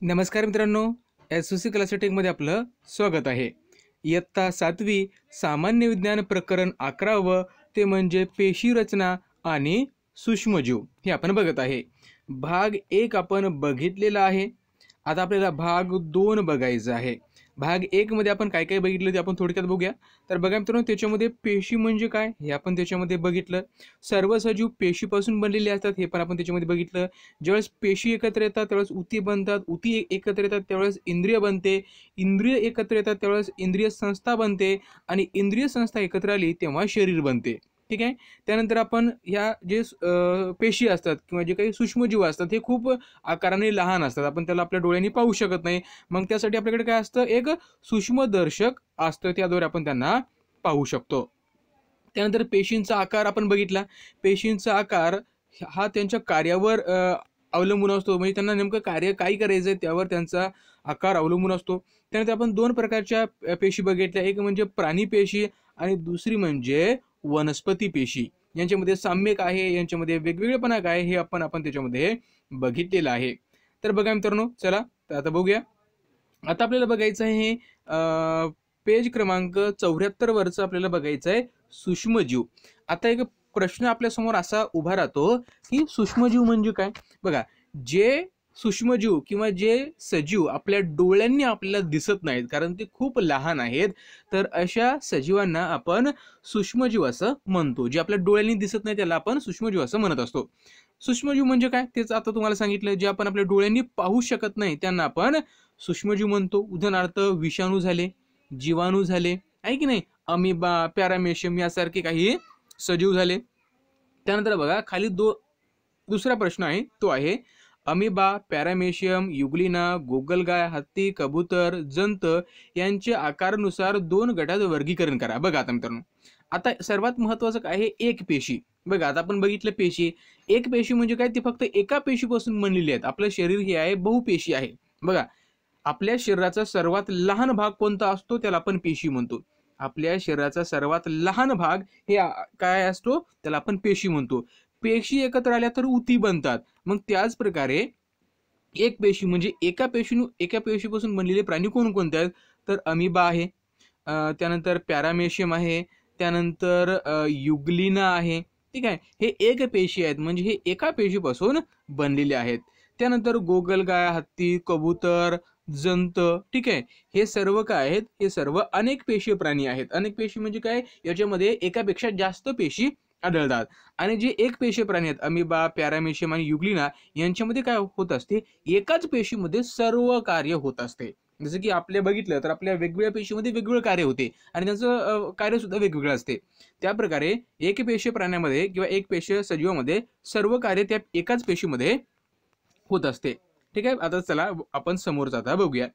नमस्कार मित्रांनो, एस.ओ.सी. क्लासेटेकमध्ये आपलं स्वागत आहे. इयत्ता 7वी सामान्य विज्ञान प्रकरण 11व ते म्हणजे पेशी रचना आणि सूक्ष्मजीव हे आपण बघत आहे. भाग 1 आपण बघितलेला आहे. आता आपल्याला भाग 2 बघायचा आहे. भाग 1 मध्ये आपण काय काय बघितलं ते आपण थोडक्यात बघूया. तर बघा मित्रांनो, त्याच्यामध्ये पेशी म्हणजे काय हे आपण त्याच्यामध्ये बघितलं. सर्व सजीव पेशीपासून बनलेले असतात हे पण आपण त्याच्यामध्ये बघितलं. ज्यावेळेस पेशी एकत्र येतात त्यावेळेस ऊती बनतात, ऊती एकत्र येतात त्यावेळेस इंद्रिय बनते, इंद्रिय एकत्र येतात त्यावेळेस इंद्रिय संस्था बनते आणि इंद्रिय संस्था एकत्र आली तेव्हा शरीर बनते. ठीक आहे. त्यानंतर आपण ह्या जे पेशी असतात किंवा जे काही सूक्ष्मजीव असतात हे खूप आकाराने लहान असतात. आपण त्याला आपल्या डोळ्यांनी पाहू शकत नाही. मग त्यासाठी आपल्याकडे काय असतं, एक सूक्ष्मदर्शक असतं, त्याद्वारे आपण त्यांना पाहू शकतो. त्यानंतर पेशींचा आकार आपण बघितला. पेशींचा आकार हा त्यांच्या कार्यावर अवलंबून असतो. म्हणजे त्यांना नेमकं कार्य काय करायचं आहे त्यावर त्यांचा आकार अवलंबून असतो. त्यानंतर आपण दोन प्रकारच्या पेशी बघितल्या. एक म्हणजे प्राणी पेशी आणि दुसरी म्हणजे वनस्पती पेशी. यांच्यामध्ये साम्य काय आहे, यांच्यामध्ये वेगवेगळेपणा काय हे आपण त्याच्यामध्ये बघितलेलं आहे. तर बघा मित्रांनो, चला तर आता बघूया. आता आपल्याला बघायचं आहे पेज क्रमांक 74 वरचं आपल्याला बघायचं आहे सूक्ष्मजीव. आता एक प्रश्न आपल्या समोर असा उभा राहतो की सूक्ष्मजीव म्हणजे काय. बघा, जे सूक्ष्मजीव किंवा जे सजीव आपल्या डोळ्यांनी आपल्याला दिसत नाहीत कारण ते खूप लहान आहेत, तर अशा सजीवांना आपण सूक्ष्मजीव असं म्हणतो. जे आपल्या डोळ्यांनी दिसत नाही त्याला आपण सूक्ष्मजीव असं म्हणत असतो. सूक्ष्मजीव म्हणजे काय तेच आता तुम्हाला सांगितलं. जे आपण आपल्या डोळ्यांनी पाहू शकत नाही त्यांना आपण सूक्ष्मजीव म्हणतो. उदाहरणार्थ विषाणू झाले, जीवाणू झाले, आहे की नाही, अमिबा, पॅरामेशियम यासारखे काही सजीव झाले. त्यानंतर बघा खाली दुसरा प्रश्न आहे, तो आहे अमिबा, पॅरामेशियम, युग्लिना, गोगलगाय, हत्ती, कबूतर, जंत यांचे आकारानुसार 2 गटात वर्गीकरण करा. बघा आता मित्रांनो, आता सर्वात महत्वाचं काय आहे, एक पेशी. बघा आता आपण बघितलं पेशी. एक पेशी म्हणजे काय, ती फक्त एका पेशीपासून बनलेली आहेत. आपलं शरीर हे आहे बहुपेशी आहे. बघा, आपल्या शरीराचा सर्वात लहान भाग कोणता असतो त्याला आपण पेशी म्हणतो. आपल्या शरीराचा सर्वात लहान भाग हे काय असतो त्याला आपण पेशी म्हणतो. पेशी एकत्र आल्या तर ऊती बनतात. मग त्याच प्रकारे एक पेशी म्हणजे एका पेशीपासून बनलेले प्राणी कोणकोणते आहेत, तर अमिबा आहे, त्यानंतर पॅरामेशियम आहे, त्यानंतर युग्लिना आहे. ठीक आहे. हे एक पेशी आहेत म्हणजे हे एका पेशीपासून बनलेले आहेत. त्यानंतर गोगलगाय, हत्ती, कबूतर, जंत, ठीक आहे, हे सर्व काय आहेत, हे सर्व अनेक पेशीय प्राणी आहेत. अनेक पेशी म्हणजे काय, याच्यामध्ये एकापेक्षा जास्त पेशी आढळतात. आणि जे एक पेशीय प्राणी आहेत अमिबा, पॅरामेशियम आणि युग्लिना यांच्यामध्ये काय होत असते, एकाच पेशीमध्ये सर्व कार्य होत असते. जसं की आपल्या बघितलं तर आपल्या वेगवेगळ्या पेशीमध्ये वेगवेगळे कार्य होते आणि त्यांचं कार्य सुद्धा वेगवेगळं असते. त्या प्रकारे एक पेशीय प्राण्यामध्ये किंवा एक पेशीय सजीवामध्ये सर्व कार्य त्या एकाच पेशीमध्ये होत असते. ठीक आहे. आता चला आपण समोरचा आता बघूया.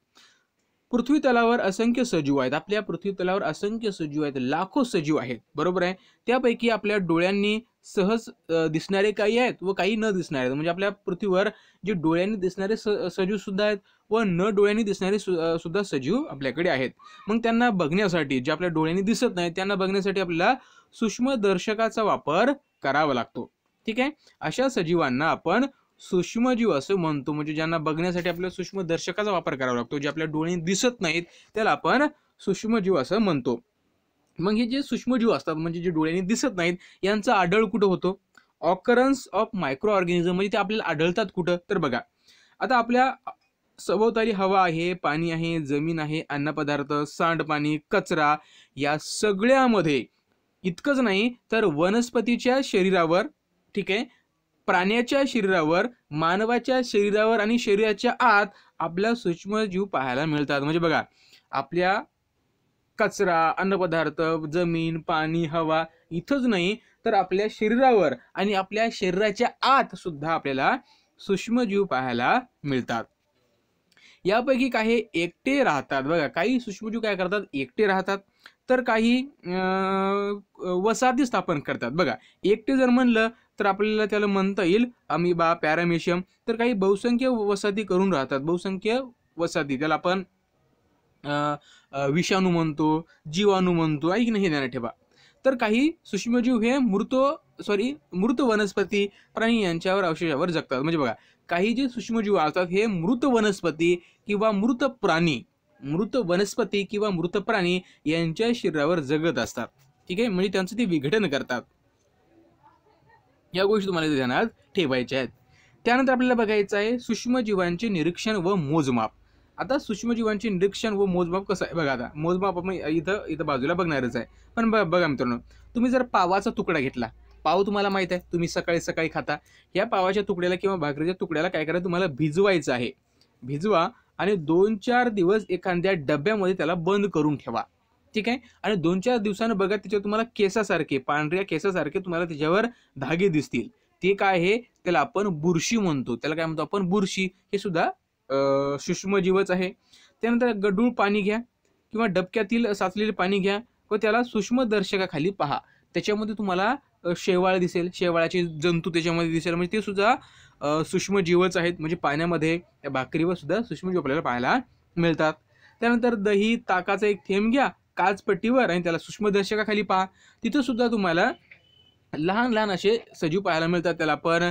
पृथ्वी तलावर असंख्य सजीव आहेत. आपल्या पृथ्वी तलावर असंख्य सजीव आहेत, लाखो सजीव आहेत, बरोबर आहे. त्यापैकी आपल्या डोळ्यांनी सहज दिसणारे काही आहेत व काही न दिसणारे आहेत. म्हणजे आपल्या पृथ्वीवर जे डोळ्यांनी दिसणारे सजीव सुद्धा आहेत व न डोळ्यांनी दिसणारे सुद्धा सजीव आपल्याकडे आहेत. मग त्यांना बघण्यासाठी, जे आपल्या डोळ्यांनी दिसत नाही त्यांना बघण्यासाठी आपल्याला सूक्ष्मदर्शकाचा वापर करावा लागतो. ठीक आहे. अशा सजीवांना आपण सूक्ष्मजीव असं म्हणतो. म्हणजे ज्यांना बघण्यासाठी आपल्याला सूक्ष्मदर्शकाचा वापर करावा लागतो, जे आपल्या डोळ्यांनी दिसत नाहीत त्याला आपण सूक्ष्मजीव असं म्हणतो. मग हे जे सूक्ष्मजीव असतात म्हणजे जे डोळ्यांनी दिसत नाहीत यांचा आढळ कुठं होतो, ऑकरन्स ऑफ मायक्रो ऑर्गॅनिझम, म्हणजे ते आपल्याला आढळतात कुठं, तर बघा आता आपल्या सभोवताली हवा आहे, पाणी आहे, जमीन आहे, अन्नपदार्थ, सांडपाणी, कचरा या सगळ्यामध्ये इतकंच नाही तर वनस्पतीच्या शरीरावर, ठीक आहे, प्राण्याच्या शरीरावर, मानवाच्या शरीरावर आणि शरीराच्या आत आपल्या सूक्ष्मजीव पाहायला मिळतात. म्हणजे बघा, आपल्या कचरा, अन्नपदार्थ, जमीन, पाणी, हवा इथंच नाही तर आपल्या शरीरावर आणि आपल्या शरीराच्या आत सुद्धा आपल्याला सूक्ष्मजीव पाहायला मिळतात. यापैकी काही एकटे राहतात. बघा, काही सूक्ष्मजीव काय करतात, एकटे राहतात, तर काही वसाहती स्थापन करतात. बघा, एकटे जर म्हणलं तर आपल्याला त्याला म्हणता येईल अमिबा, पॅरामेशियम. तर काही बहुसंख्य वसाहती करून राहतात. बहुसंख्य वसाहती त्याला आपण विषाणू म्हणतो, जीवाणू म्हणतो, ऐक नाही ध्यानात ठेवा. तर काही सूक्ष्मजीव हे मृत वनस्पती, प्राणी यांच्यावर अवशेषावर जगतात. म्हणजे बघा, काही जे सूक्ष्मजीव असतात हे मृत वनस्पती किंवा मृत वनस्पती किंवा मृत प्राणी यांच्या शरीरावर जगत असतात. ठीक आहे, म्हणजे त्यांचं ते विघटन करतात. या गोष्टी तुम्हाला ध्यानात ठेवायच्या आहेत. त्यानंतर आपल्याला बघायचं आहे सूक्ष्मजीवांचे निरीक्षण व मोजमाप. आता सूक्ष्मजीवांचे निरीक्षण व मोजमाप कसं आहे बघा. आता मोजमाप आपण इथं इथं बाजूला बघणारच आहे. पण बघा मित्रांनो, तुम्ही जर पावाचा तुकडा घेतला, पाव तुम्हाला माहित आहे, तुम्ही सकाळी सकाळी खाता. या पावाच्या तुकड्याला किंवा भाकरीच्या तुकड्याला काय करायचं, तुम्हाला भिजवायचं आहे. भिजवा आणि 2-4 दिवस एखाद्या डब्यामध्ये त्याला बंद करून ठेवा. ठीक आहे, आणि 2-4 दिवसानं बघा त्याच्यावर तुम्हाला केसासारखे, पांढऱ्या केसासारखे तुम्हाला त्याच्यावर धागे दिसतील. ते काय आहे, त्याला आपण बुरशी म्हणतो. त्याला काय म्हणतो आपण, बुरशी. हे सुद्धा सूक्ष्मजीवच आहे. त्यानंतर गढूळ पाणी घ्या किंवा डबक्यातील साचलेले पाणी घ्या व त्याला सूक्ष्मदर्शकाखाली पहा. त्याच्यामध्ये तुम्हाला शेवाळ दिसेल, शेवाळाचे जंतू त्याच्यामध्ये दिसेल, म्हणजे ते सुद्धा सूक्ष्मजीवच आहेत. म्हणजे पाण्यामध्ये त्या भाकरीवर सुद्धा सूक्ष्मजीव आपल्याला पाहायला मिळतात. त्यानंतर दही, ताकाचा एक थेंब घ्या काचपट्टीवर आणि त्याला सूक्ष्मदर्शकाखाली पहा. तिथं सुद्धा तुम्हाला लहान लहान असे सजीव पाहायला मिळतात. त्याला आपण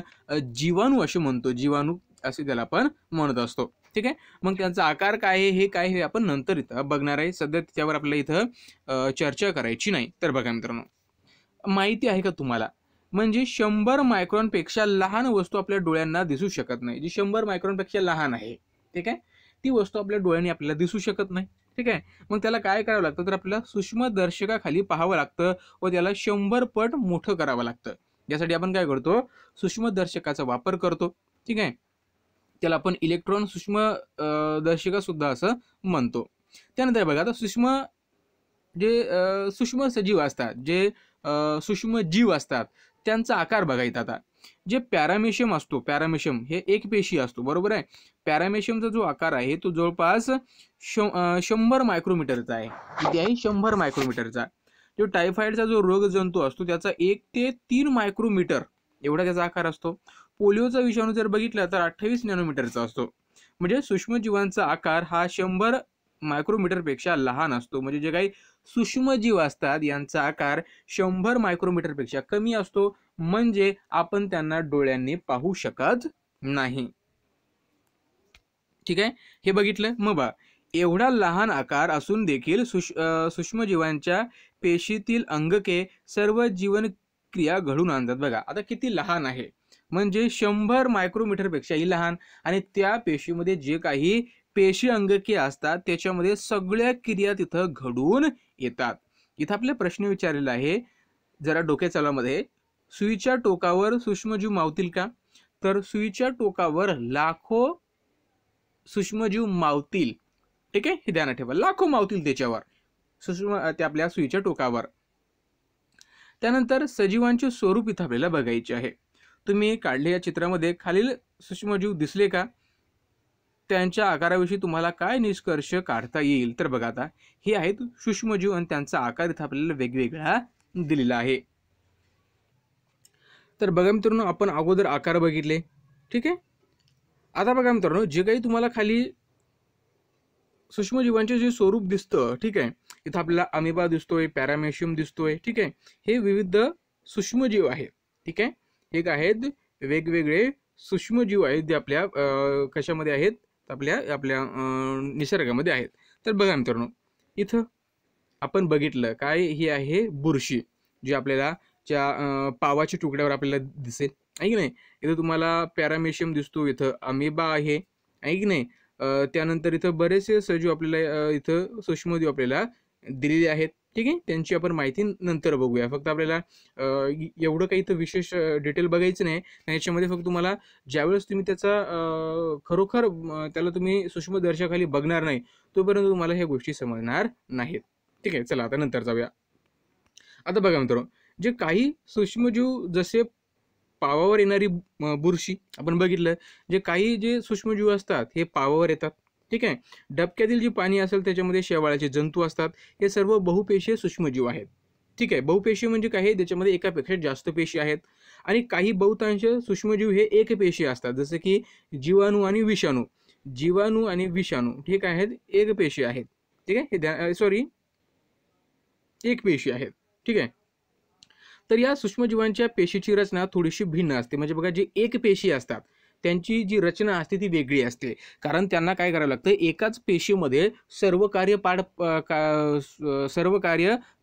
जीवाणू असे म्हणतो, जीवाणू असे त्याला आपण म्हणत असतो. ठीक आहे, मग त्यांचा आकार काय आहे, हे काय, हे आपण नंतर इथं बघणार आहे. सध्या त्याच्यावर आपल्याला इथं चर्चा करायची नाही. तर बघा मित्रांनो, माहिती आहे का तुम्हाला, म्हणजे 100 मायक्रॉनपेक्षा लहान वस्तू आपल्या डोळ्यांना दिसू शकत नाही. जी 100 मायक्रॉनपेक्षा लहान आहे, ठीक आहे, ती वस्तू आपल्या डोळ्यांनी आपल्याला दिसू शकत नाही. ठीक आहे, मग त्याला काय करावं लागतं, तर आपल्याला सूक्ष्मदर्शकाखाली पाहावं लागतं व त्याला 100 पट मोठं करावं लागतं. यासाठी आपण काय करतो, सूक्ष्मदर्शकाचा वापर करतो. ठीक आहे, त्याला आपण इलेक्ट्रॉन सूक्ष्मदर्शिका सुद्धा असं म्हणतो. त्यानंतर बघा, आता सूक्ष्म सजीव असतात, जे सूक्ष्म जीव असतात, त्यांचा आकार बघायचा. आता जे पॅरामेशियम असतो, पॅरामेशियम हे एक पेशी असतो, बरोबर आहे. पॅरामेशियमचा जो आकार आहे तो जवळपास 100 मायक्रोमीटरचा आहे. किती आहे, 100 मायक्रोमीटरचा. जो टायफॉइडचा जो रोगजंतू असतो त्याचा 1 ते 3 मायक्रोमीटर एवढा त्याचा आकार असतो. पोलिओचा विषाणू जर बघितला तर 28 नॅनोमीटरचा असतो. म्हणजे सूक्ष्मजीवांचा आकार हा 100 मायक्रोमीटरपेक्षा लहान असतो. म्हणजे जे काही सूक्ष्मजीव असतात यांचा आकार 100 मायक्रोमीटरपेक्षा कमी असतो. म्हणजे आपण त्यांना डोळ्यांनी पाहू शकत नाही. ठीक आहे, हे बघितलं. मग बघा, एवढा लहान आकार असून देखील सूक्ष्मजीवांच्या पेशीतील अंगके सर्व जीवन क्रिया घडून आणतात. बघा, आता किती लहान आहे, म्हणजे 100 मायक्रोमीटरपेक्षाही लहान. आणि त्या पेशीमध्ये जे काही पेशी अंगके असतात त्याच्यामध्ये सगळ्या क्रिया तिथं घडून येतात. इथं आपले प्रश्न विचारलेला आहे जरा डोक्या चालामध्ये, सुईच्या टोकावर सूक्ष्मजीव मावतील का? तर सुईच्या टोकावर लाखो सूक्ष्मजीव मावतील. ठीक आहे, हे ध्यानात ठेवा, लाखो मावतील त्याच्यावर, त्या आपल्या सुईच्या टोकावर. त्यानंतर सजीवांचे स्वरूप इथं आपल्याला बघायचे आहे. तुम्ही काढलेल्या चित्रामध्ये खालील सूक्ष्मजीव दिसले का? त्यांच्या आकाराविषयी तुम्हाला काय निष्कर्ष काढता येईल? तर बघा, आता हे आहेत सूक्ष्मजीव आणि त्यांचा आकार इथं आपल्याला वेगवेगळा दिलेला आहे. तर बघा मित्रांनो, आपण अगोदर आकार बघितले. ठीक आहे, आता बघा मित्रांनो, जे काही तुम्हाला खाली सूक्ष्मजीवांचे जे स्वरूप दिसतं, ठीक आहे, इथं आपल्याला अमिबा दिसतोय, पॅरामेशियम दिसतोय. ठीक आहे, हे विविध सूक्ष्मजीव आहेत. ठीक आहे, हे काय आहेत, वेगवेगळे सूक्ष्मजीव आहेत जे आपल्या कशामध्ये आहेत, आपल्या निसर्गामध्ये आहेत. तर बघा मित्रांनो, इथं आपण बघितलं काय, हे आहे बुरशी, जी आपल्याला पावाच्या तुकड्यावर आपल्याला दिसेल, आहे की नाही. इथं तुम्हाला पॅरामेशियम दिसतो, इथं अमिबा आहे की नाही. त्यानंतर इथं बरेचसे सजीव आपल्याला इथं सूक्ष्मजीव आपल्याला दिलेले आहेत. ठीक आहे, त्यांची आपण माहिती नंतर बघूया. फक्त आपल्याला एवढं काही इथं विशेष डिटेल बघायचं नाही. याच्यामध्ये फक्त तुम्हाला ज्यावेळेस तुम्ही त्याचा खरोखर त्याला तुम्ही सूक्ष्मदर्शकाखाली बघणार नाही तोपर्यंत तुम्हाला ह्या गोष्टी समजणार नाहीत. ठीक आहे, चला आता नंतर जाऊया. आता बघा मित्रांनो, जे काही सूक्ष्मजीव जसे पावावर येणारी बुरशी आपण बघितलं, जे सूक्ष्मजीव असतात हे पावावर येतात. ठीक आहे, डबक्यातील जे पाणी असेल त्याच्यामध्ये शेवाळाचे जंतू असतात. हे सर्व बहुपेशीय सूक्ष्मजीव आहेत. ठीक आहे, बहुपेशीय म्हणजे काय, त्याच्यामध्ये एकापेक्षा जास्त पेशी आहेत. आणि काही बहुतांश सूक्ष्मजीव हे एकपेशीय असतात, जसे की जीवाणू आणि विषाणू. जीवाणू आणि विषाणू ठीक आहेत, एकपेशीय आहेत. ठीक आहे, एक पेशी आहेत. ठीक आहे, तर या सूक्ष्मजीवांच्या पेशीची रचना थोडीशी भिन्न असते. म्हणजे बघा, जे एक पेशी असतात त्यांची जी रचना असते ती वेगळी असते, कारण त्यांना काय करावं लागतं, एकाच पेशीमध्ये सर्व कार्य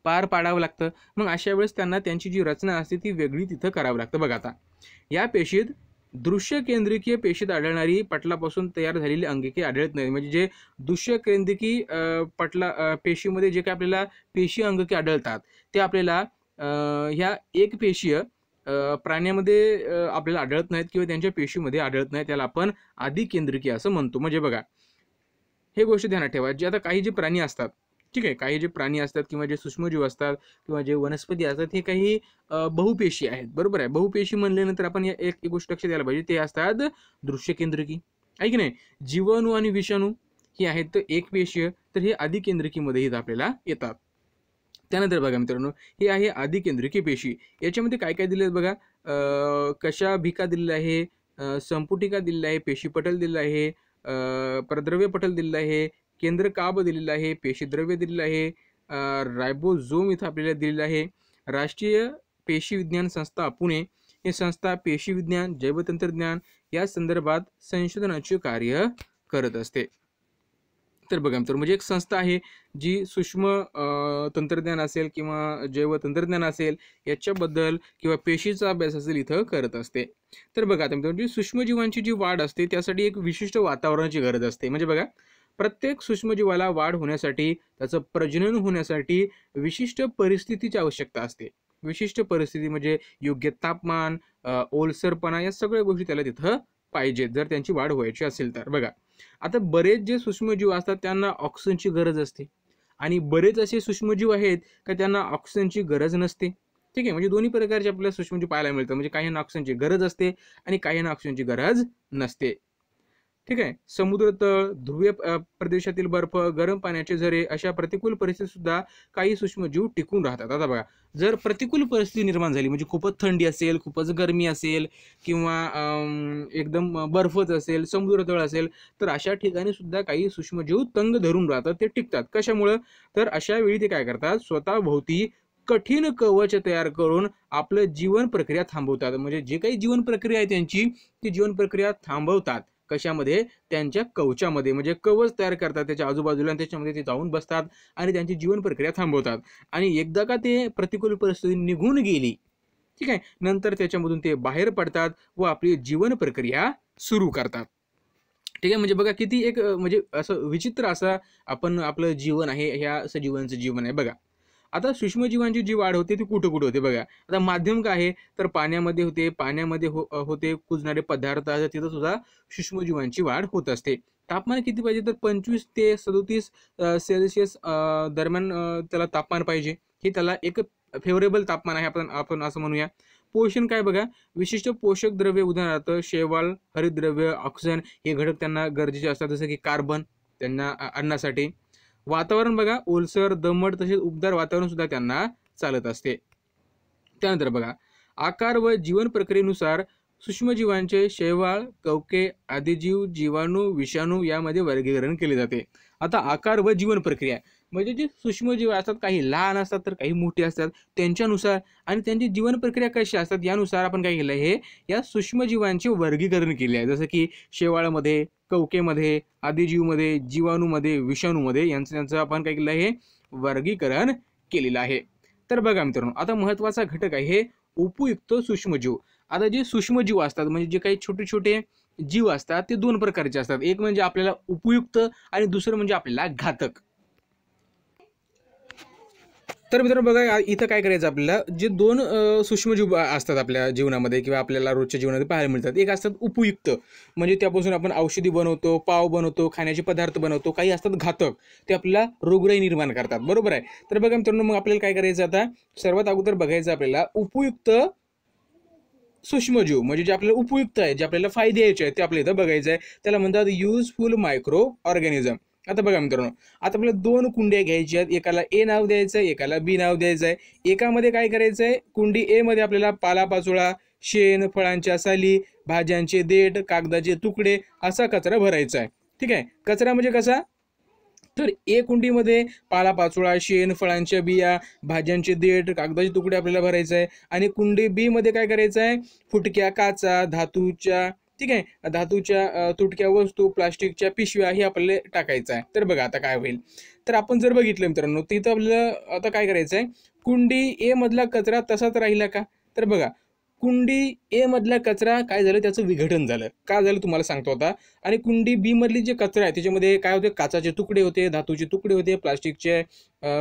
पार पाडावं लागतं. मग अशा वेळेस त्यांना त्यांची जी रचना असते ती वेगळी तिथं करावं लागतं. बघा, आता या पेशीत दृश्य केंद्रिकीय पेशीत आढळणारी पटलापासून तयार झालेली अंगिके आढळत नाही. म्हणजे जे दृश्य केंद्रिकी पेशीमध्ये जे काही आपल्याला पेशी अंगके आढळतात ते आपल्याला ह्या एक पेशीय प्राण्यामध्ये आपल्याला आढळत नाहीत किंवा त्यांच्या पेशीमध्ये आढळत नाही. त्याला आपण आदिकेंद्रिकी असं म्हणतो. म्हणजे बघा, हे गोष्ट ध्यानात ठेवा, जे आता काही जे प्राणी असतात, ठीक आहे, काही जे प्राणी असतात किंवा जे सूक्ष्मजीव असतात किंवा जे वनस्पती असतात हे काही बहुपेशी आहेत. बरोबर आहे. बहुपेशी म्हणल्यानंतर आपण एक गोष्ट लक्षात द्यायला पाहिजे, ते असतात दृश्य केंद्रिकी, आहे की नाही. जीवाणू आणि विषाणू हे आहेत तर एक पेशीय, तर हे आदिकेंद्रिकीमध्ये आपल्याला येतात. त्यानंतर बघा मित्रांनो, हे आहे आदिकेंद्रिकी पेशी. याच्यामध्ये काय काय दिले बघा, कशाभिका दिलेला आहे, संपुटिका दिलेला आहे, पेशीपटल दिलेला आहे, प्रद्रव्य पटल दिलेला आहे, केंद्रकाभ दिलेला आहे, पेशीद्रव्य दिलेलं आहे, रायबोझोम इथं आपल्याला दिलेलं आहे. राष्ट्रीय पेशी विज्ञान संस्था पुणे ही संस्था पेशी विज्ञान, जैवतंत्रज्ञान या संदर्भात संशोधनाचे कार्य करत असते. तर बघा मित्रांनो, म्हणजे एक संस्था आहे जी सूक्ष्म तंत्रज्ञान असेल किंवा जैवतंत्रज्ञान असेल याच्याबद्दल किंवा पेशीचा अभ्यास असेल इथं करत असते. तर बघा आता मित्रांनो, जी सूक्ष्मजीवांची जी वाढ असते त्यासाठी एक विशिष्ट वातावरणाची गरज असते. म्हणजे बघा, प्रत्येक सूक्ष्मजीवाला वाढ होण्यासाठी, त्याचं प्रजनन होण्यासाठी विशिष्ट परिस्थितीची आवश्यकता असते. विशिष्ट परिस्थिती म्हणजे योग्य तापमान, ओलसरपणा या सगळ्या गोष्टी त्याला तिथं पाहिजेत जर त्यांची वाढ व्हायची असेल तर. बघा, आता बरेच जे सूक्ष्मजीव असतात त्यांना ऑक्सिजनची गरज असते आणि बरेच असे सूक्ष्मजीव आहेत का त्यांना ऑक्सिजनची गरज नसते. ठीक आहे, म्हणजे दोन्ही प्रकारचे आपल्याला सूक्ष्मजीव पाहायला मिळतात. म्हणजे काहींना ऑक्सिजनची गरज असते आणि काहींना ऑक्सिजनची गरज नसते. ठीक आहे, समुद्र तळ, ध्रुवीय प्रदेशातील बर्फ, गरम पाण्याचे झरे अशा प्रतिकूल परिस्थितीत सुद्धा काही सूक्ष्मजीव टिकून राहतात. आता बघा, जर प्रतिकूल परिस्थिती निर्माण झाली म्हणजे खूपच थंडी असेल, खूपच गरमी असेल किंवा एकदम बर्फच असेल, समुद्रतळ असेल, तर अशा ठिकाणी सुद्धा काही सूक्ष्मजीव तंग धरून राहतात, ते टिकतात. कशामुळं, तर अशा वेळी ते काय करतात, स्वतःभोवती कठीण कवच तयार करून आपलं जीवन प्रक्रिया थांबवतात. म्हणजे जे काही जीवन प्रक्रिया आहे त्यांची, ती जीवन प्रक्रिया थांबवतात. कशामध्ये, त्यांच्या कवचामध्ये. म्हणजे कवच तयार करतात त्याच्या आजूबाजूला आणि त्याच्यामध्ये ते जाऊन बसतात आणि त्यांची जीवन प्रक्रिया थांबवतात. आणि एकदा का ते प्रतिकूल परिस्थिती निघून गेली, ठीक आहे, नंतर त्याच्यामधून ते बाहेर पडतात व आपली जीवन प्रक्रिया सुरू करतात. ठीक आहे, म्हणजे बघा किती एक म्हणजे असं विचित्र असं आपलं जीवन आहे, ह्या सजीवांचं जीवन आहे. बघा, आता सूक्ष्मजीवांची जी वाढ होते ती कुठं कुठं होते बघा. आता माध्यम काय आहे, तर पाण्यामध्ये होते. पाण्यामध्ये होते कुजणारे पदार्थ असतात, तिथं सुद्धा सूक्ष्मजीवांची वाढ होत असते. तापमान किती पाहिजे, तर 25 ते 37 सेल्सिअस दरम्यान त्याला तापमान पाहिजे. हे त्याला एक फेवरेबल तापमान आहे, आपण असं म्हणूया. पोषण काय बघा, विशिष्ट पोषक द्रव्य उदाहरणार्थ शैवाल, हरितद्रव्य, ऑक्सिजन हे घटक त्यांना गरजेचे असतात, जसं की कार्बन त्यांना अन्नासाठी. वातावरण बघा, ओलसर, दमट तसेच उबदार वातावरण सुद्धा त्यांना चालत असते. त्यानंतर बघा, आकार व जीवन प्रक्रियेनुसार सूक्ष्मजीवांचे शैवाल, कवके, आदिजीव, जीवाणू, विषाणू यामध्ये वर्गीकरण केले जाते. आता आकार व जीवन प्रक्रिया म्हणजे जे सूक्ष्मजीव असतात, काही लहान असतात तर काही मोठे असतात, त्यांच्यानुसार आणि त्यांची जीवन प्रक्रिया कशी असतात यानुसार आपण काय केलं आहे, या सूक्ष्मजीवांचे वर्गीकरण केले आहे. जसं की शैवाळमध्ये, कवकेमध्ये, आदिजीवमध्ये, जीवाणूमध्ये, विषाणूमध्ये यांचं आपण काय केलं आहे, वर्गीकरण केलेलं आहे. तर बघा मित्रांनो, आता महत्त्वाचा घटक आहे उपयुक्त सूक्ष्मजीव. आता जे सूक्ष्मजीव असतात म्हणजे जे काही छोटे छोटे जीव असतात ते दोन प्रकारचे असतात. एक म्हणजे आपल्याला उपयुक्त आणि दुसरं म्हणजे आपल्याला घातक. तर मित्रांनो बघा, इथं काय करायचं, आपल्याला जे दोन सूक्ष्मजीव असतात आपल्या जीवनामध्ये किंवा आपल्याला रोजच्या जीवनामध्ये पाहायला मिळतात. एक असतात उपयुक्त, म्हणजे त्यापासून आपण औषधी बनवतो, पाव बनवतो, खाण्याचे पदार्थ बनवतो. काही असतात घातक, ते आपल्याला रोगराई निर्माण करतात. बरोबर आहे. तर बघा मित्रांनो, मग आपल्याला काय करायचं, आता सर्वात अगोदर बघायचं आपल्याला उपयुक्त सूक्ष्मजीव, म्हणजे जे आपल्याला उपयुक्त आहे, जे आपल्याला फायदे यायचे आहेत ते आपल्याला इथं बघायचं आहे. त्याला म्हणतात युजफुल मायक्रो ऑर्गॅनिझम. आता बघा मित्रांनो, आता आपल्याला दोन कुंड्या घ्यायच्या आहेत. एकाला ए नाव द्यायचं आहे, एकाला बी नाव द्यायचं आहे. एकामध्ये काय करायचं आहे, कुंडी ए मध्ये आपल्याला पालापाचोळा, शेण, फळांच्या साली, भाज्यांचे देठ, कागदाचे तुकडे असा कचरा भरायचा आहे. ठीक आहे, कचरा म्हणजे कसा, तर ए कुंडीमध्ये पालापाचोळा, शेण, फळांच्या बिया, भाज्यांचे देठ, कागदाचे तुकडे आपल्याला भरायचं आहे. आणि कुंडी बी मध्ये काय करायचं आहे, फुटक्या, काचा, धातूच्या, ठीक आहे, धातूच्या तुटक्या वस्तू, प्लास्टिकच्या पिशव्या हे आपल्याला टाकायचं आहे. तर बघा आता काय होईल. तर आपण जर बघितलं मित्रांनो, तर इथं आपल्याला आता काय करायचं आहे, कुंडी ए मधला कचरा तसाच राहिला का. तर बघा, कुंडी ए मधला कचरा काय झालं, त्याचं विघटन झालं. का झालं तुम्हाला सांगतो आता. आणि कुंडी बी मधली जे कचरा आहे त्याच्यामध्ये काय होते, काचाचे तुकडे होते, धातूचे तुकडे होते, प्लास्टिकचे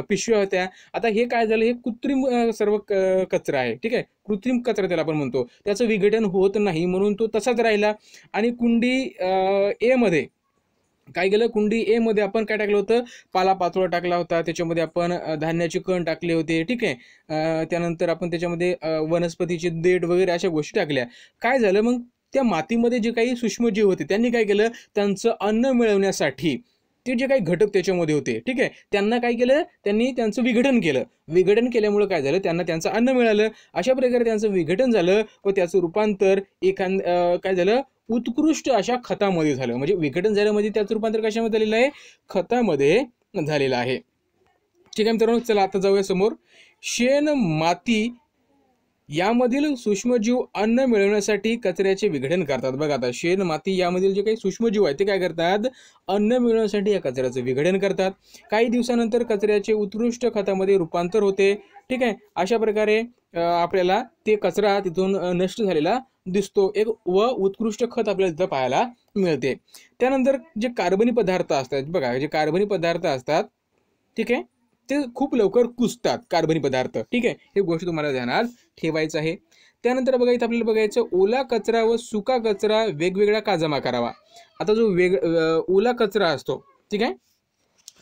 पिशव्या होत्या. आता हे काय झालं, हे कृत्रिम सर्व कचरा आहे, ठीक आहे, कृत्रिम कचरा त्याला आपण म्हणतो. त्याचं विघटन होत नाही म्हणून तो तसाच राहिला. आणि कुंडी ए मध्ये काय केलं, कुंडी ए मध्ये आपण काय टाकलं होतं, पालापाचोळा टाकला होता, त्याच्यामध्ये आपण धान्याचे कण टाकले होते, ठीक आहे. त्यानंतर आपण त्याच्यामध्ये वनस्पतीचे देठ वगैरे अशा गोष्टी टाकल्या. काय झालं मग, त्या मातीमध्ये जे काही सूक्ष्मजीव होते त्यांनी काय केलं, त्यांचं अन्न मिळवण्यासाठी ते जे काही घटक त्याच्यामध्ये होते, ठीक आहे, त्यांना काय केलं, त्यांनी त्यांचं विघटन केलं. विघटन केल्यामुळे काय झालं, त्यांना त्यांचं अन्न मिळालं. अशा प्रकारे त्यांचं विघटन झालं व त्याचं रूपांतर काय झालं, उत्कृष्ट अशा खतामध्ये झालं. म्हणजे विघटन झालं म्हणजे त्याचं रूपांतर कशामध्ये झालेलं आहे, खतामध्ये झालेलं आहे. ठीक आहे मित्रांनो, चला आता जाऊया समोर. शेण, माती यामधील सूक्ष्मजीव अन्न मिळवण्यासाठी कचऱ्याचे विघटन करतात. बघा आता, शेण, माती यामधील जे काही सूक्ष्मजीव आहेत ते काय करतात, अन्न मिळवण्यासाठी या कचऱ्याचं विघटन करतात. काही दिवसानंतर कचऱ्याचे उत्कृष्ट खतामध्ये रूपांतर होते, ठीक आहे. अशा प्रकारे आपल्याला ते कचरा तिथून नष्ट झालेला दिसतो, एक व उत्कृष्ट खत आपल्याला तिथं पाहायला मिळते. त्यानंतर जे कार्बनी पदार्थ असतात, बघा जे कार्बनी पदार्थ असतात, ठीक आहे, ते खूप लवकर कुजतात कार्बनी पदार्थ, ठीक आहे, हे गोष्ट तुम्हाला ध्यानात ठेवायचं आहे. त्यानंतर बघा, इथं आपल्याला बघायचं, ओला कचरा व सुका कचरा वेगवेगळा का जमा करावा. आता जो ओला कचरा असतो, ठीक आहे,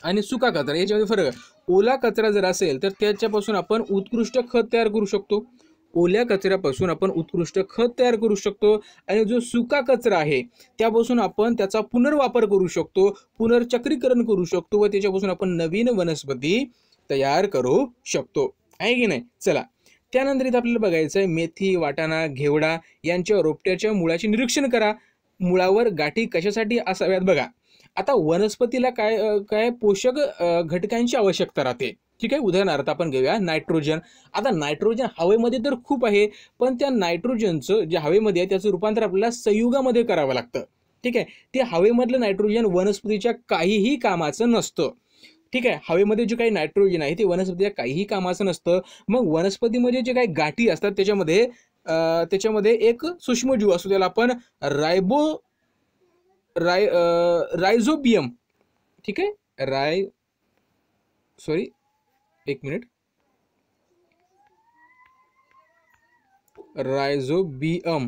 आणि सुका कचरा याच्यामध्ये फरक आहे. ओला कचरा जर असेल तर त्याच्यापासून आपण उत्कृष्ट खत तयार करू शकतो. ओल्या कचऱ्यापासून आपण उत्कृष्ट खत तयार करू शकतो. आणि जो सुका कचरा आहे त्यापासून आपण त्याचा पुनर्वापर करू शकतो, पुनर्चक्रीकरण करू शकतो व त्याच्यापासून आपण नवीन वनस्पती तयार करू शकतो, आहे की नाही. चला, त्यानंतर इथं आपल्याला बघायचं आहे, मेथी, वाटाणा, घेवडा यांच्या रोपट्याच्या मुळाचे निरीक्षण करा. मुळावर गाठी कशासाठी असाव्यात. बघा आता, वनस्पतीला काय काय पोषक घटकांची आवश्यकता राहते, ठीक आहे. उदाहरणार्थ आपण घेऊया नायट्रोजन. आता नायट्रोजन हवेमध्ये तर खूप आहे, पण त्या नायट्रोजनचं जे हवेमध्ये आहे त्याचं रूपांतर आपल्याला संयुगामध्ये करावं लागतं, ठीक आहे. ते हवेमधलं नायट्रोजन वनस्पतीच्या काहीही कामाचं नसतं, ठीक आहे. हवेमध्ये जे काही नायट्रोजन आहे ते वनस्पतीच्या काहीही कामाचं नसतं. मग वनस्पतीमध्ये जे काही गाठी असतात त्याच्यामध्ये एक सूक्ष्मजीव असतो, त्याला आपण रायझोबियम, ठीक आहे, रायझोबियम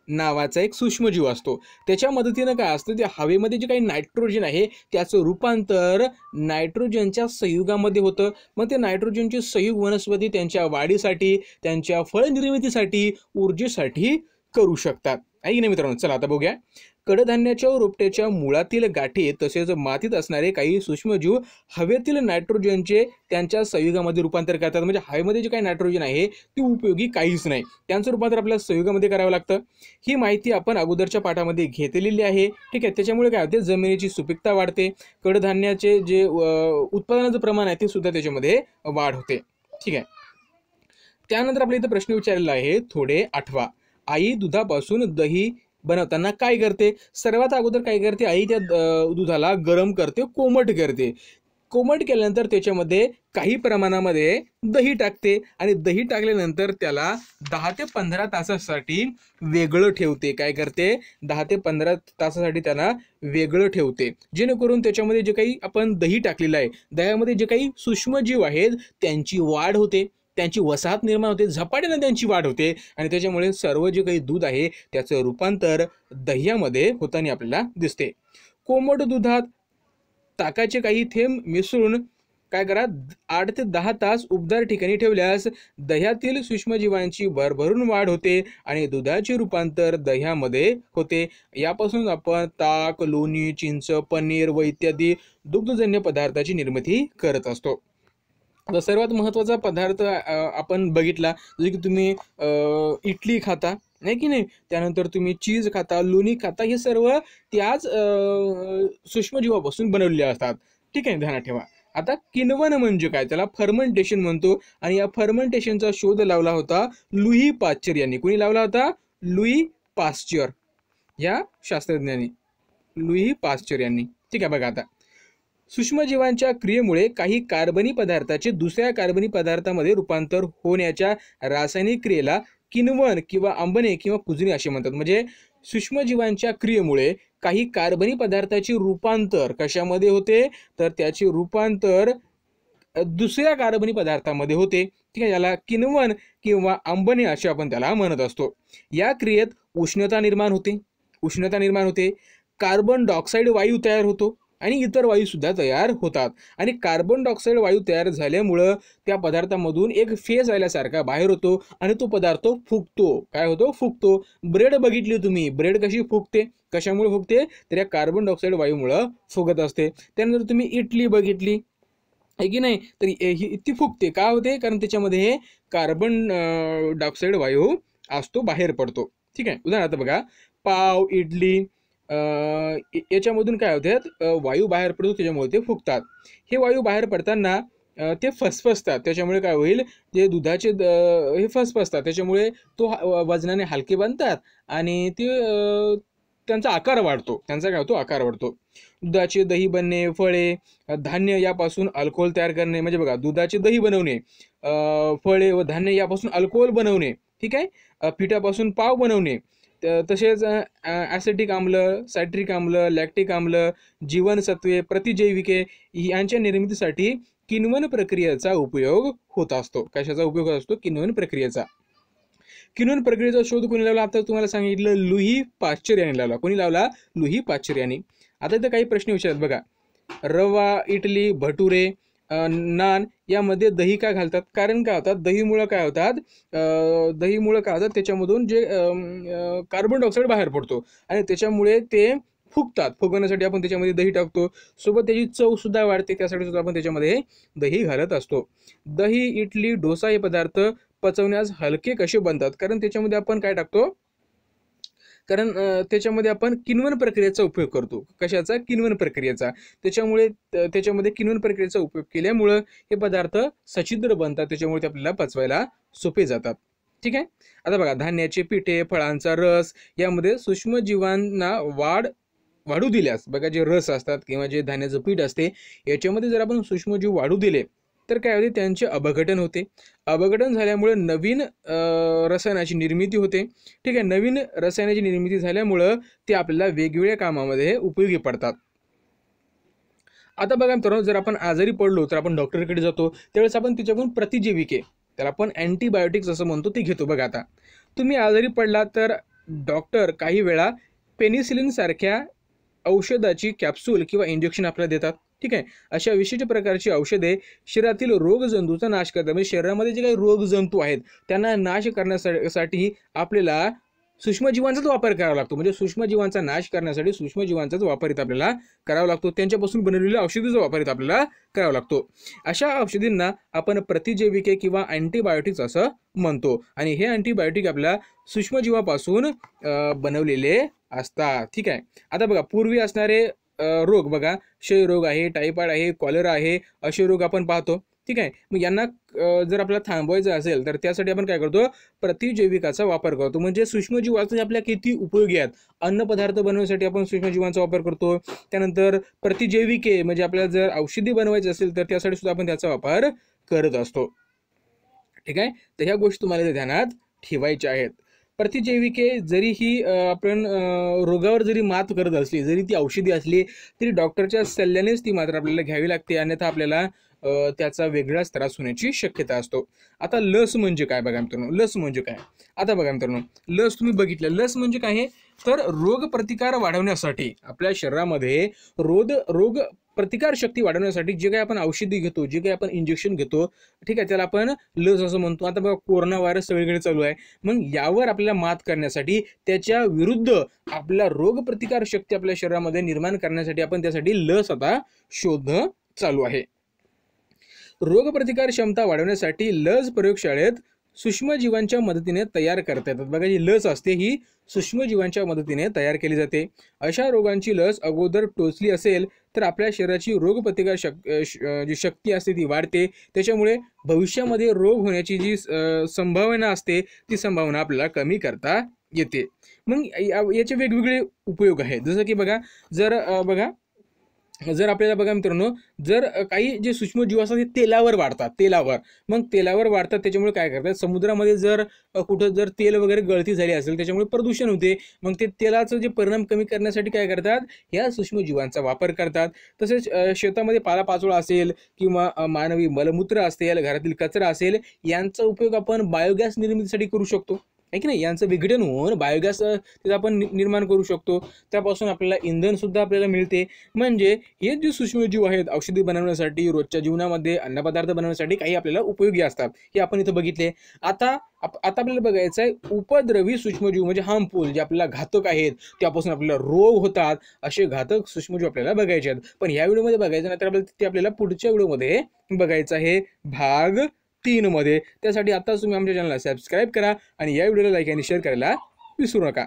नावाचा एक सूक्ष्मजीव असतो. त्याच्या मदतीनं काय असतं, ते हवेमध्ये जे काही नायट्रोजन आहे त्याचं रूपांतर नायट्रोजनच्या संयुगामध्ये होतं. मग ते नायट्रोजनचे संयुग वनस्पती त्यांच्या वाढीसाठी, त्यांच्या फळनिर्मितीसाठी, ऊर्जेसाठी करू शकतात, आहे की नाही मित्रांनो. चला आता बघूया, कडधान्याच्या रोपट्याच्या मुळातील गाठी तसेच मातीत असणारे काही सूक्ष्मजीव हवेतील नायट्रोजनचे त्यांच्या संयुगामध्ये रूपांतर करतात. म्हणजे हवेमध्ये जे काही नायट्रोजन आहे ते उपयोगी काहीच नाही, त्यांचं रूपांतर आपल्याला संयुगामध्ये करावं लागतं. ही माहिती आपण अगोदरच्या पाठामध्ये घेतलेली आहे, ठीक आहे. त्याच्यामुळे काय होते, जमिनीची सुपीकता वाढते, कडधान्याचे जे उत्पादनाचं प्रमाण आहे ते सुद्धा त्याच्यामध्ये वाढ होते, ठीक आहे. त्यानंतर आपल्या इथं प्रश्न विचारलेला आहे, थोडे आठवा. आई दुधापासून दही बनवताना काय करते. सर्वात अगोदर काय करते, आई त्या दुधाला गरम करते, कोमट करते. कोमट केल्यानंतर त्याच्यामध्ये काही प्रमाणामध्ये दही टाकते आणि दही टाकल्यानंतर त्याला 10 ते 15 तासासाठी वेगळं ठेवते. काय करते, 10 ते 15 तासासाठी त्याला वेगळं ठेवते, जेणेकरून त्याच्यामध्ये जे काही आपण दही टाकलेलं आहे, दह्यामध्ये जे काही सूक्ष्मजीव आहेत त्यांची वाढ होते, त्यांची वसाहत निर्माण होते, झपाट्याने त्यांची वाढ होते आणि त्याच्यामुळे सर्व जे काही दूध आहे त्याचं रूपांतर दह्यामध्ये होताना आपल्याला दिसते. कोमट दुधात ताकाचे काही थेंब मिसळून काय करा, 8 ते 10 तास उबदार ठिकाणी ठेवल्यास दह्यातील सूक्ष्मजीवांची भरभरून वाढ होते आणि दुधाचे रूपांतर दह्यामध्ये होते. यापासून आपण ताक, लोणी, चिंच, पनीर व इत्यादी दुग्धजन्य पदार्थाची निर्मिती करत असतो. आता सर्वात महत्त्वाचा पदार्थ आपण बघितला, जसे की तुम्ही इडली खाता, नाही की नाही, त्यानंतर तुम्ही चीज खाता, लोणी खाता, हे सर्व त्याच सूक्ष्मजीवापासून बनवलेले असतात. ठीक आहे, ध्यानात ठेवा. आता किण्वन म्हणजे काय, त्याला फर्मेंटेशन म्हणतो. आणि या फर्मेंटेशनचा शोध लावला होता लुई पाश्चर यांनी. कोणी लावला होता? लुई पाश्चर या शास्त्रज्ञांनी, लुई पाश्चर यांनी. ठीक आहे, बघा आता सूक्ष्मजीवांच्या क्रियेमुळे काही कार्बनी पदार्थाचे दुसऱ्या कार्बनी पदार्थामध्ये रूपांतर होण्याच्या रासायनिक क्रियेला किण्वन किंवा आंबणे किंवा कुजणे असे म्हणतात. म्हणजे सूक्ष्मजीवांच्या क्रियेमुळे काही कार्बनी पदार्थाचे रूपांतर कशामध्ये होते, तर त्याचे रूपांतर दुसऱ्या कार्बनी पदार्थामध्ये होते. ठीक आहे, याला किण्वन किंवा आंबणे असे आपण त्याला म्हणत असतो. या क्रियेत उष्णता निर्माण होते, कार्बन डायऑक्साईड वायू तयार होतो आणि इतर वायू सुद्धा तयार होतात. आणि कार्बन डायऑक्साईड वायू तयार झाल्यामुळं त्या पदार्थामधून एक फेस आल्यासारखा बाहेर होतो आणि तो पदार्थ फुगतो. काय होतो? फुगतो. ब्रेड बघितली तुम्ही, ब्रेड कशी फुगते? कशामुळे फुगते? तर या कार्बन डायऑक्साईड वायूमुळं फुगत असते. त्यानंतर तुम्ही इडली बघितली आहे की नाही, तर ती फुगते. का होते? कारण त्याच्यामध्ये कार्बन डायऑक्साईड वायू असतो, बाहेर पडतो. ठीक आहे, उदाहरणार्थ बघा, पाव, इडली याच्यामधून काय होतात? वायू बाहेर पडतो, त्याच्यामुळे ते फुगतात. हे वायू बाहेर पडताना ते फसफसतात. त्याच्यामुळे काय होईल? जे दुधाचे हे फसफसतात, त्याच्यामुळे तो वजनाने हलके बनतात आणि ते त्यांचा आकार वाढतो. त्यांचा काय होतो? आकार वाढतो. दुधाचे दही बनणे, फळे, धान्य यापासून अल्कोहोल तयार करणे. म्हणजे बघा, दुधाचे दही बनवणे, फळे व धान्य यापासून अल्कोहोल बनवणे. ठीक आहे, पिठापासून पाव बनवणे. तसेच ॲसिटिक आम्ल, सायट्रिक आम्ल, लॅक्टिक आम्ल, जीवनसत्वे, प्रतिजैविके यांच्या निर्मितीसाठी किण्वन प्रक्रियेचा उपयोग होत असतो. कशाचा उपयोग होत असतो? किण्वन प्रक्रियेचा. किण्वन प्रक्रियेचा शोध कोणी लावला? आता तुम्हाला सांगितलं लुई पाश्चर यांनी लावला. कोणी लावला? लुई पाश्चर यांनी. आता इथं काही प्रश्न विचारतात बघा. रवा, इडली, भटुरे, नान यामध्ये दही का घालतात? कारण काय होतात? दहीमुळं काय होतात? त्याच्यामधून जे कार्बन डायऑक्साईड बाहेर पडतो आणि त्याच्यामुळे ते फुगतात. फुगवण्यासाठी आपण त्याच्यामध्ये दही टाकतो. सोबत त्याची चव सुद्धा वाढते, त्यासाठी सुद्धा आपण त्याच्यामध्ये दही घालत असतो. दही, इडली, डोसा हे पदार्थ पचवण्यास हलके कसे बनतात? कारण त्याच्यामध्ये आपण काय टाकतो? कारण त्याच्यामध्ये आपण किण्वन प्रक्रियेचा उपयोग करतो. कशाचा? किण्वन प्रक्रियेचा. त्याच्यामुळे त्याच्यामध्ये किण्वन प्रक्रियेचा उपयोग केल्यामुळं हे पदार्थ सच्छिद्र बनतात, त्याच्यामुळे ते आपल्याला पचवायला सोपे जातात. ठीक आहे, आता बघा, धान्याचे पिठे, फळांचा रस यामध्ये सूक्ष्मजीवांना वाढू दिल्यास, बघा जे रस असतात किंवा जे धान्याचं पीठ असते याच्यामध्ये जर आपण सूक्ष्मजीव वाढू दिले तर काय होते? त्यांचे अपघटन होते. अपघटन झाल्यामुळे नवीन रसायनाची निर्मिती होते. ठीक आहे, नवीन रसायनाची निर्मिती झाल्यामुळं ते आपल्याला वेगवेगळ्या कामामध्ये उपयोगी पडतात. आता बघा मित्रांनो, जर आपण आजारी पडलो तर आपण डॉक्टरकडे जातो, त्यावेळेस आपण तिच्याकडून प्रतिजैविके, त्याला आपण अँटीबायोटिक्स असं म्हणतो, ते घेतो. बघा, आता तुम्ही आजारी पडला तर डॉक्टर काही वेळा पेनिसिलिन सारख्या औषधाची कॅप्सूल किंवा इंजेक्शन आपल्याला देतात. ठीक आहे, अशा विशिष्ट प्रकारची औषधे शरीरातील रोगजंतूचा नाश करतात. म्हणजे शरीरामध्ये जे काही रोगजंतू आहेत त्यांना नाश करण्यासाठी आपल्याला सूक्ष्मजीवांचाच वापर करावा लागतो. म्हणजे सूक्ष्मजीवांचा नाश करण्यासाठी सूक्ष्मजीवांचाच वापर इथं आपल्याला करावा लागतो. त्यांच्यापासून बनवलेल्या औषधीचा वापर इथं आपल्याला करावा लागतो. अशा औषधींना आपण प्रतिजैविके किंवा अँटीबायोटिक्स असं म्हणतो. आणि हे अँटीबायोटिक आपल्या सूक्ष्मजीवापासून बनवलेले असतात. ठीक आहे, आता बघा, पूर्वी असणारे रोग बघा, क्षयरोग आहे, टायफॉइड आहे, कॉलेरा आहे, असे रोग आपण पाहतो. ठीक आहे, मग यांना जर आपल्याला थांबवायचं असेल तर त्यासाठी आपण काय करतो? प्रतिजैविकाचा वापर करतो. म्हणजे सूक्ष्मजीव आपल्या किती उपयोगी आहेत. अन्नपदार्थ बनवण्यासाठी आपण सूक्ष्मजीवांचा वापर करतो. त्यानंतर प्रतिजैविके म्हणजे आपल्याला जर औषधी बनवायची असेल तर त्यासाठी सुद्धा आपण त्याचा वापर करत असतो. ठीक आहे, तर ह्या गोष्टी तुम्हाला ध्यानात ठेवायच्या आहेत. प्रतिजैविके जरीही आपण रोगावर जरी मात करत असली, जरी ती औषधी असली तरी डॉक्टरच्या सल्ल्यानेच ती मात्र आपल्याला घ्यावी लागते, अन्यथा आपल्याला त्याचा वेगळाच त्रास होण्याची शक्यता असतो. आता लस म्हणजे काय बघा मित्रांनो? लस म्हणजे काय? आता बघा मित्रांनो, लस तुम्ही बघितलं, लस म्हणजे काय आहे? तर रोग प्रतिकार वाढवण्यासाठी आपल्या शरीरामध्ये रोग प्रतिकार शक्ती वाढवण्यासाठी जे काही आपण औषधी घेतो, जे काही आपण इंजेक्शन घेतो, ठीक आहे, त्याला आपण लस असं म्हणतो. आता बघा, कोरोना व्हायरस सगळीकडे चालू आहे. मग यावर आपल्याला मात करण्यासाठी, त्याच्या विरुद्ध आपला रोग प्रतिकार शक्ती आपल्या शरीरामध्ये निर्माण करण्यासाठी आपण त्यासाठी लस आता शोध चालू आहे. रोगप्रतिकार क्षमता वाढवण्यासाठी लस प्रयोगशाळेत सूक्ष्मजीवांच्या मदतीने तयार करता येतात. बघा, जी लस असते ही सूक्ष्मजीवांच्या मदतीने तयार केली जाते. अशा रोगांची लस अगोदर टोचली असेल तर आपल्या शरीराची रोगप्रतिकार जी शक्ती असते ती वाढते. त्याच्यामुळे भविष्यामध्ये रोग होण्याची जी संभावना असते ती संभावना आपल्याला कमी करता येते. मग याचे वेगवेगळे उपयोग आहेत. जसं की बघा, जर आपल्याला बघा मित्रांनो, जर काही जे सूक्ष्मजीव असतात ते तेलावर वाढतात, मग तेलावर वाढतात त्याच्यामुळे काय करतात, समुद्रामध्ये जर कुठं जर तेल वगैरे गळती झाली असेल त्याच्यामुळे प्रदूषण होते. मग ते तेलाचं जे परिणाम कमी करण्यासाठी काय करतात, या सूक्ष्मजीवांचा वापर करतात. तसेच शेतामध्ये पालापाचोळा असेल किंवा मानवी मलमूत्र असेल, घरातील कचरा असेल, यांचा उपयोग आपण बायोगॅस निर्मितीसाठी करू शकतो, आहे की नाही. यांचं विघटन होऊन बायोगॅस तिथं आपण निर्माण करू शकतो. त्यापासून आपल्याला इंधन सुद्धा आपल्याला मिळते. म्हणजे हे जे सूक्ष्मजीव आहेत औषधी बनवण्यासाठी, रोजच्या जीवनामध्ये अन्नपदार्थ बनवण्यासाठी काही आपल्याला उपयोगी असतात, हे आपण इथं बघितले. आता आपल्याला बघायचं आहे उपद्रवी सूक्ष्मजीव, म्हणजे हार्मफुल, जे आपल्याला घातक आहेत, त्यापासून आपल्याला रोग होतात, असे घातक सूक्ष्मजीव आपल्याला बघायचे आहेत. पण या व्हिडिओमध्ये बघायचं नाही, तर ते आपल्याला पुढच्या व्हिडिओमध्ये बघायचं आहे, भाग 3 मध्ये. त्यासाठी आताच तुम्ही आमच्या चॅनलला सबस्क्राईब करा आणि या व्हिडिओला लाईक आणि शेअर करायला विसरू नका.